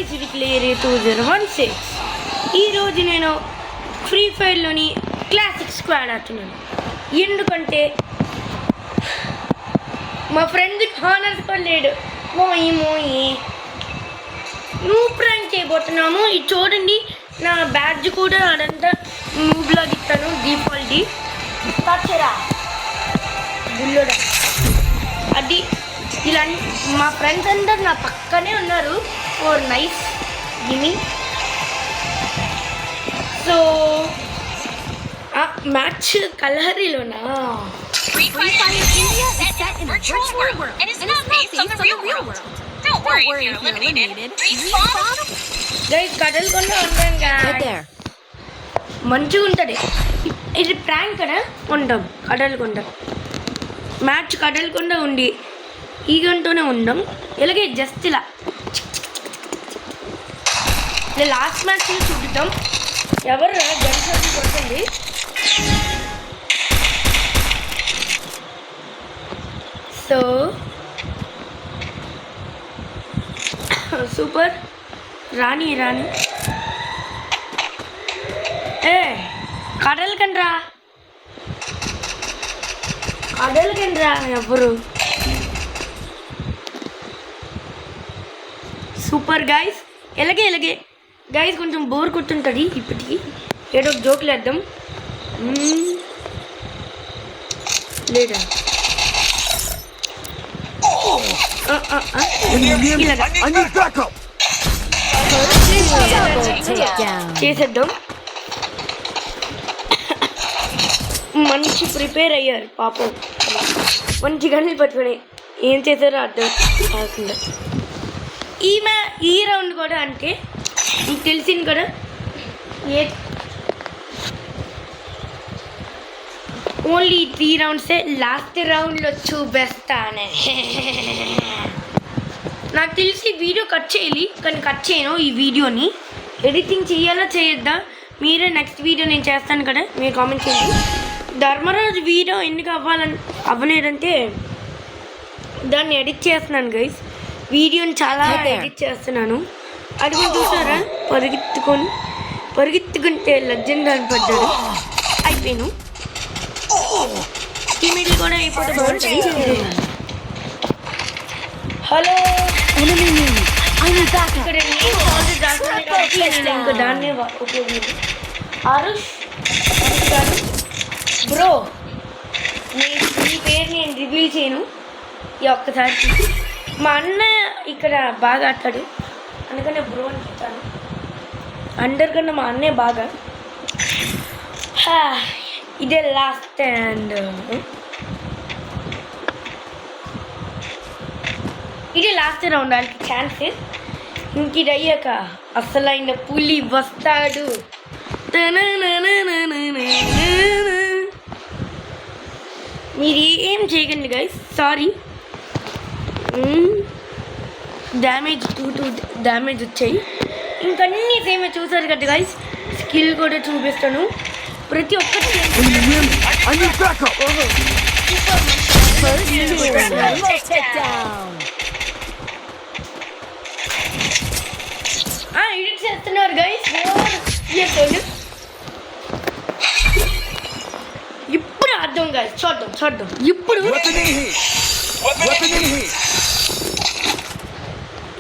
Civic Area 2016. ఈరోజు నేను free ఫైర్లోని classic squad ఆడుతున్నాను. ఎందుకంటే మా ఫ్రెండ్కి హానర్స్ కూడా లేడు. మోయి నువ్వు ప్రాంక్ చేయబోతున్నాము. ఇది చూడండి, నా బ్యాడ్జ్ కూడా అదంతా మూవ్లాగా ఇస్తాను. డిఫాల్ట్ తచ్చరా బుల్లోడా అది ఇలా. మా ఫ్రెండ్స్ అందరు నా పక్కనే ఉన్నారు. Four nice gimme. So match కలహరిలోనా? Free Fire India is set in a virtual world and is not based on the real world. Don't worry if you're eliminated. Respawn. Guys కదలకుండా ఉంటాను కదా, మంచిగా ఉంటుంది. ఇది ప్రాంక్ కదా, ఉంటాం కదలకుండా. మ్యాచ్ కదలకుండా ఉండి ఈ గంటనే ఉందాం. ఇలాగే జస్ట్ ఇలా లాస్ట్ మ్యాచ్ చూపిద్దాం. ఎవరు గంట కొడుతుంది. So super. రాణి ఏ కడలకండ్రా ఎవరు. Super guys. ఇలాగే గైస్ కొంచెం బోర్ కొట్టుంటుంది. ఇప్పటికి ఏదో జోకులు వేద్దాం. లేదా చేసేద్దాం. మంచి ప్రిపేర్ అయ్యారు పాపం. మంచి గంటలు పట్టుకుని ఏం చేశారో అర్థం కాకుండా. ఈ రౌండ్ కూడా అంటే మీకు తెలిసింది కదా, ఓన్లీ 3 రౌండ్సే. లాస్ట్ రౌండ్లో చూపిస్తానే. నాకు తెలిసి వీడియో కట్ చేయాలి, కానీ కట్ చేయను. ఈ వీడియోని ఎడిటింగ్ చేయాలా చేయొద్దా మీరే నెక్స్ట్ వీడియో నేను చేస్తాను కదా, మీరు కామెంట్ చేయండి. ధర్మరాజు వీడియో ఎందుకు అవ్వలేదంటే దాన్ని ఎడిట్ చేస్తున్నాను గైస్. వీడియోని చాలా ఎడిట్ చేస్తున్నాను. అది కూడా చూసారా, పరిగెత్తుకుంటే లెజెండ్ అని పడ్డాడు. అయిపోయాను. టీమేట్లు కూడా అయిపోతే బాగుంటుంది. హలో, ఇక్కడ ఇంకా దాన్నే ఉపయోగించి ఆరుష్ బ్రో, మీ పేరు నేను రివీల్ చేయను. ఈ ఒక్కసారి మా అన్న ఇక్కడ బాగా ఆడతాడు, అందుకనే బ్రో అని చెప్తాను. అందరికన్నా మా అన్నే బాగా. ఇదే లాస్ట్ అండ్ ఇదే లాస్ట్ రౌండ్. వాళ్ళకి ఛాన్స్. ఇంక ఇది అయ్యాక అసలైన పులి వస్తాడు. మీరు ఏం చేయకండి గైస్, సారీ. డ్యామేజ్ 2 డ్యామేజ్ వచ్చాయి. ఇంకన్నీ సేమే చూసారు కదా గైస్. స్కిల్ కూడా చూపిస్తాను ప్రతి ఒక్కటి. ఎడిట్ చేస్తున్నారు గైస్. ఇప్పుడు అర్థం గైస్, చూద్దాం. ఇప్పుడు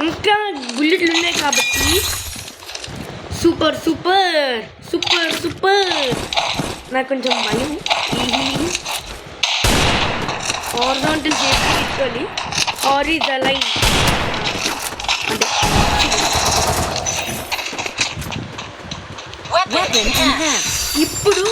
ఇంకా బుల్లెట్లు ఉన్నాయి కాబట్టి సూపర్. నాకు కొంచెం భయం. హారిజాంటల్ చేసి ఇచ్చుకోవాలి. హారిజాంటల్ అంటే ఇప్పుడు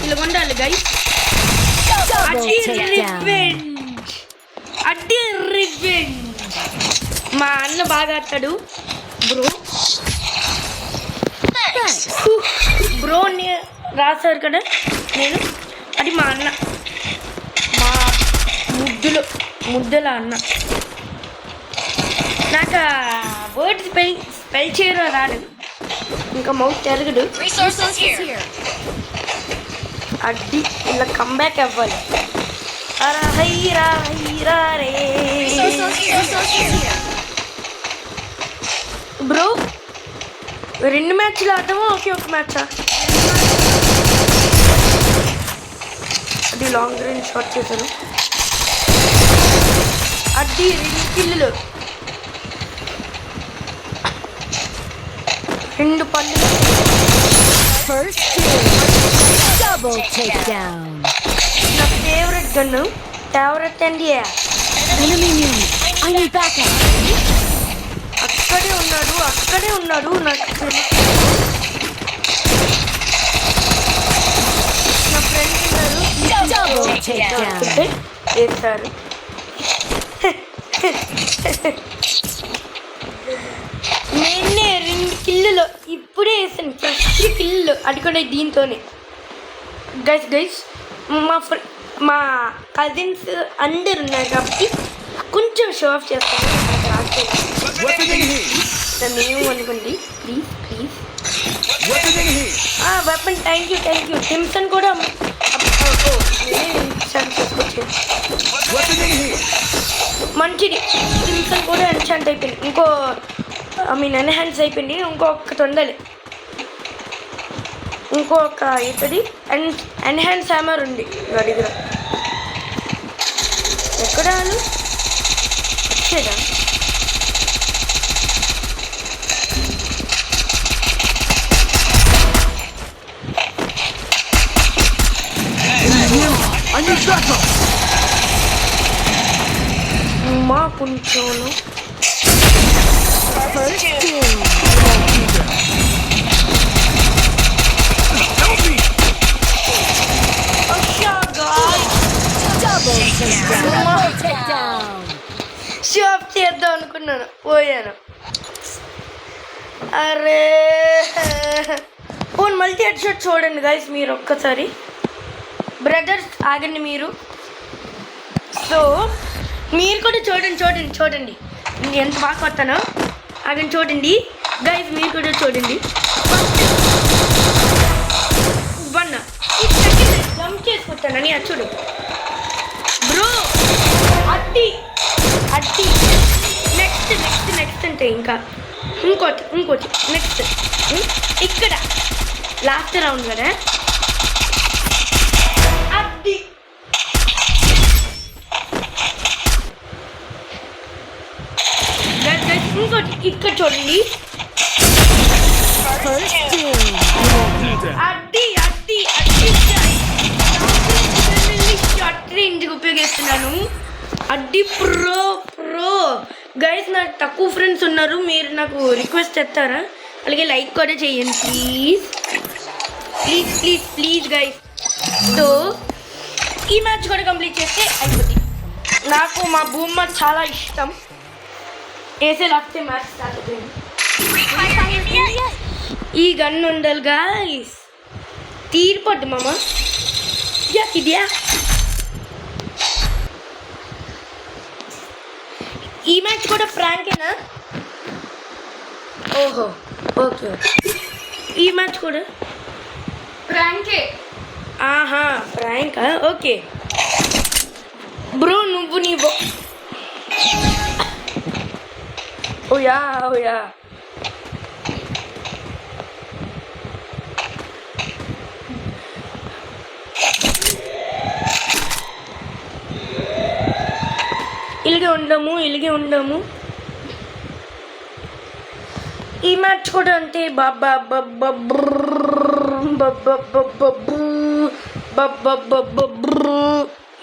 ఇలా ఉండాలి గైస్. అడ్డి రివెంజ్. మా అన్న బాగా ఆడతాడు బ్రో. బ్రో రాశారు కదా నేను, అది మా అన్న, మా ముద్దుల అన్న. నాకు వర్డ్ స్పెల్ చేయడం రాదు, ఇంకా మౌత్ తిరగదు. Resources here. అడ్డి ఇలా కంబ్యాక్ అవ్వాలి. రే Resources here. బ్రో 2 మ్యాచ్లు ఆడతామా ఒకే ఒక మ్యాచా? అది లాంగ్ రేంజ్ షాట్ చేశాను. అది 2 కిల్లులు, 2 పళ్ళు. First kill. Double takedown. నా ఫేవరెట్ గన్ను, ఫేవరెట్ అండి. Enemy near. I need backup. అక్కడే ఉన్నాడు నాకు తెలుసు. నా ఫ్రెండ్ ఉన్నారు, Double takedown. వేస్తారు. నేనే 2 కిల్లులు ఇప్పుడే వేసాను, ఫస్ట్ కిల్లు అది కూడా దీంతోనే. గైస్ మా కజిన్స్ అందరు ఉన్నారు కాబట్టి కొంచెం షో ఆఫ్ చేస్తాను. మేము అనుకోండి please. Weapon thank you. Timson కూడా మంచిది. టిమ్సన్ కూడా ఎన్హాన్స్ అయిపోయింది, ఎన్హాన్స్ అయిపోయింది. ఇంకొకటి ఉండాలి, ఇంకొక ఇతడి ఎన్హాన్స్ హ్యామర్ ఉంది నా దగ్గర. ఎక్కడ వచ్చేదా? మా కొంచెం షాప్ చేద్దాం అనుకున్నాను, పోయాను. అరే ఫోన్ మల్టీ హెడ్ షాట్ చూడండి గైస్ మీరు ఒక్కసారి. బ్రదర్స్ ఆగండి మీరు. సో మీరు కూడా చూడండి నేను ఎంత బాగా కొడతానో. ఆగండి చూడండి గైస్, మీరు కూడా చూడండి. వన్ జంప్ చేసుకొచ్చానని అది చూడు బ్రో. అట్టి నెక్స్ట్ అంటే ఇంకా ఇంకోటి నెక్స్ట్ ఇక్కడ లాస్ట్ రౌండ్ కదా. అది ఇంకోటి ఇక్కడ చూడండి. షార్ట్ రేంజ్ ఉపయోగిస్తున్నాను. అడ్డి ప్రో గైస్. నాకు తక్కువ ఫ్రెండ్స్ ఉన్నారు, మీరు నాకు రిక్వెస్ట్ చేస్తారా? అలాగే లైక్ కూడా చేయండి ప్లీజ్ గైస్. సో ఈ మ్యాచ్ కూడా కంప్లీట్ చేస్తే అయిపోతుంది. నాకు మా బూమ్మర్ చాలా ఇష్టం. వేసే లాస్ట్ మ్యాచ్ స్టార్ట్ అవుతుంది. ఈ గన్ ఉండాలి గైస్, తీరిపోద్దు మామ. ఇదియా ఈ మ్యాచ్ కూడా ప్రాంకేనా? ఓహో ఓకే, ఈ మ్యాచ్ కూడా ప్రాంకే. ఆహా ప్రాంకా, ఓకే బ్రో. నీవు ఓయా ఇలాగే ఉండము. ఈ మ్యాచ్ కూడా అంతే.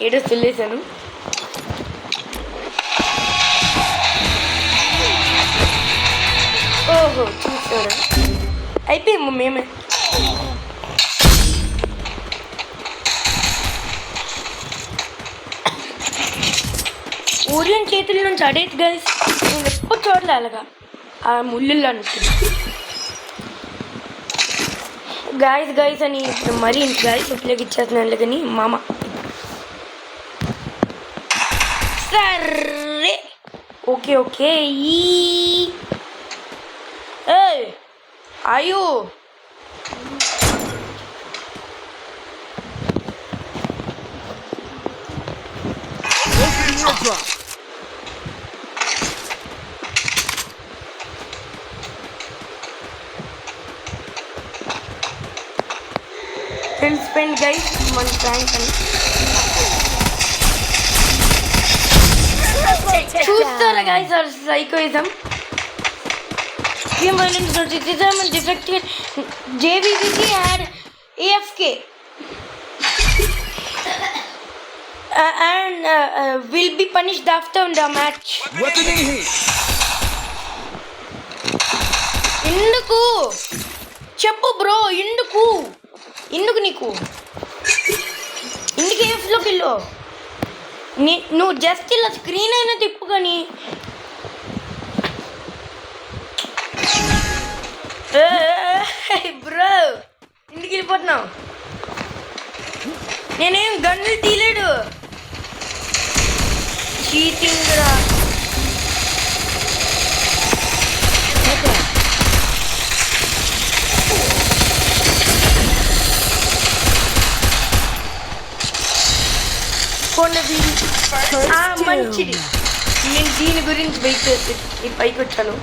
ఏదో చెల్లేసాను. ఓహో చూసారా, అయిపోయాము మేమే. ఓరియన్ చేతుల నుంచి అడేది గైస్. నేను ఎప్పుడు చూడలే అలాగా ఆ ముళ్ళుల్లో అనుకుంది. గాయస్ అని ఇప్పుడు మరీ ఇంటి గాయస్ ఉపయోగి ఇచ్చేస్తున్నాను కానీ మామ సరే ఓకే ఈ అయ్యో తెలిసిపోయింది గైస్ మన ట్యాంక్ అని చూస్తారా guys are psychoism Team violence criticism and defected JVBC had AFK and will be punished after the match. Weapon in heat. ఎందుకు చెప్పు బ్రో ఎందుకు నీకు ఎందుకు ఏఫ్లోకి వెళ్ళు నువ్వు జస్ట్ ఇలా స్క్రీన్ అయినా తిప్పు కానీ బ్రో ఇంటికి వెళ్ళిపోతున్నావు నేనేం గన్నులు తీయలేడు చీటింగ్ రా మంచిది నేను దీని గురించి వెయిట్ చేసి ఈ పైకి వచ్చాను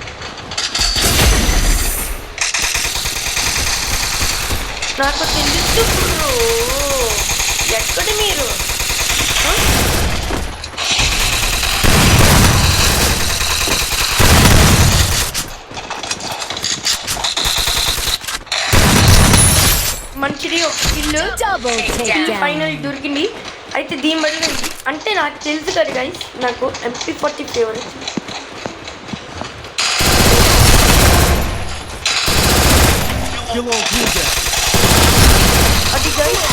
నాకు తెలుసు బ్రో ఎక్కడ మీరు మంచిది ఒక కిల్ ఫైనల్ దొరికింది అయితే దీని బదులు అంటే నాకు తెలుసు కదా గైస్ నాకు MP40 ఫేవరెట్ అది గైస్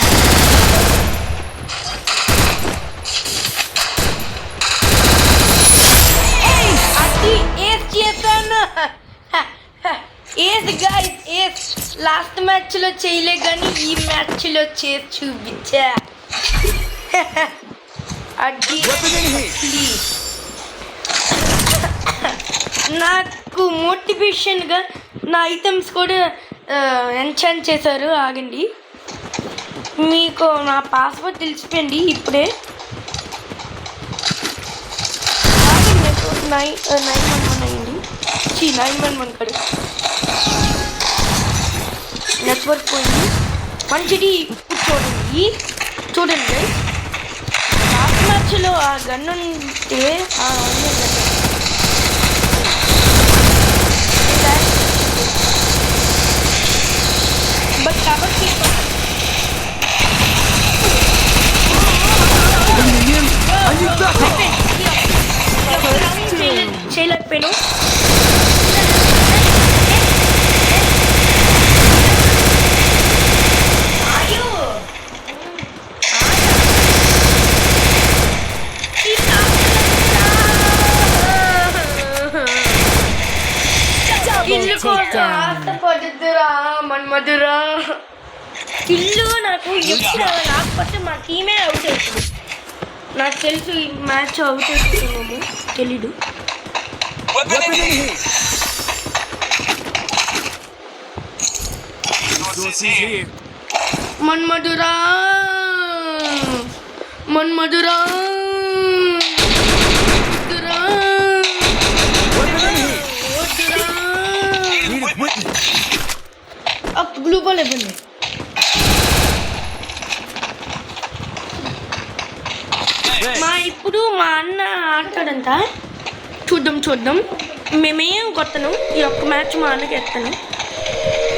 అది ఏస్ చేశాను ఏస్ గైస్ ఏస్ లాస్ట్ మ్యాచ్లో చేయలే కానీ ఈ మ్యాచ్లో చేసి చూపించా అది నాకు మోటివేషన్గా నా ఐటమ్స్ కూడా ఎన్ఛాన్ చేశారు ఆగండి మీకు నా పాస్వర్డ్ తెలిసిపోయింది ఇప్పుడే ఆగండి 911 అయింది 911 కడు నెట్వర్క్ పోయింది మంచిది చూడండి లాస్ట్ మ్యాచ్లో ఆ గన్ ఉంటే బట్ కాబట్టి చేయలేకపోయాను ఆశపడుతురా మన్మధురా ఇల్లు నాకు ఎప్పుడు లేకపోతే మా టీమే అవుట్ అవుతుంది నాకు తెలుసు ఈ మ్యాచ్ అవుట్ అవుతున్నాము తెలీదు మన్మధురా బ్లూ బాల్ ఇవ్వండి ఇప్పుడు మా అన్న ఆడతాడంట చూద్దాం మేమేం కొట్టను ఈ ఒక్క మ్యాచ్ మా అన్నకి ఎత్తాను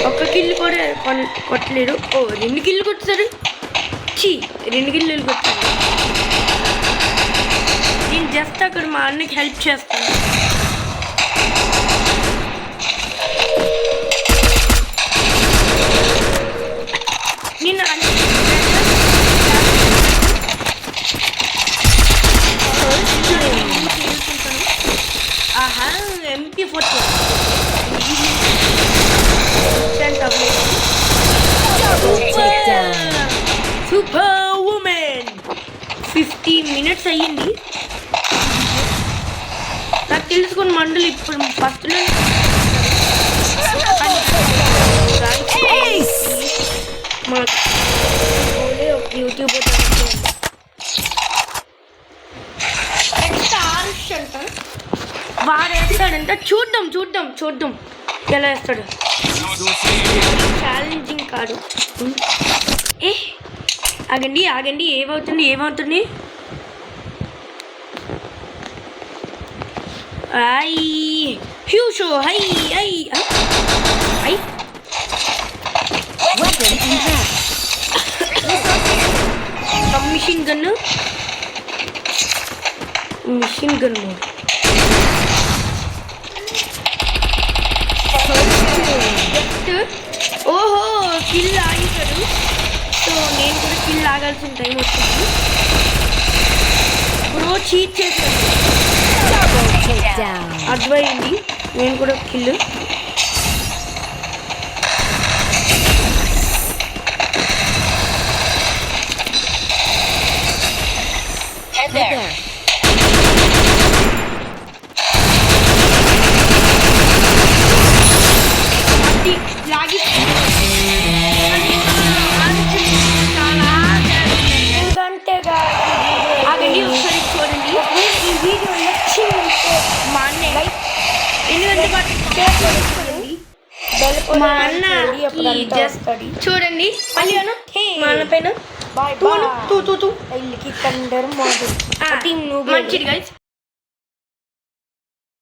ఒక్క కిల్లు కూడా కొట్టలేడు 2 కిల్లు కొట్టాడు 2 కిల్లు కొట్టాడు నేను జస్ట్ అక్కడ మా అన్నకి హెల్ప్ చేస్తాను నేను MP40 minutes అయ్యింది. నాకు తెలుసుకుని మండలు ఇప్పుడు ఫస్ట్లో మా యూట్యూబ్ నెక్స్ట్ ఆరుష్ అంట వాడు వేస్తాడంట. చూద్దాం ఎలా వేస్తాడు. ఛాలెంజింగ్ కాదు. ఆగండి ఏమవుతుంది హ్యూషో హై మిషన్ గన్ మోడ్. ఓహో కిల్ ఆగిస్తాడు. సో నేను కూడా కిల్ ఆగాల్సిన టైం వచ్చింది. బ్రో చీట్ చేశాను, అర్థమైంది. నేను కూడా కిల్. ఆగండి ఒకసారి చూడండి. ఈ వీడియో నచ్చిందంటే మా అన్నయ్య మా అన్న చూడండి మళ్ళీ మా అన్న పైన మంచిది గైస్.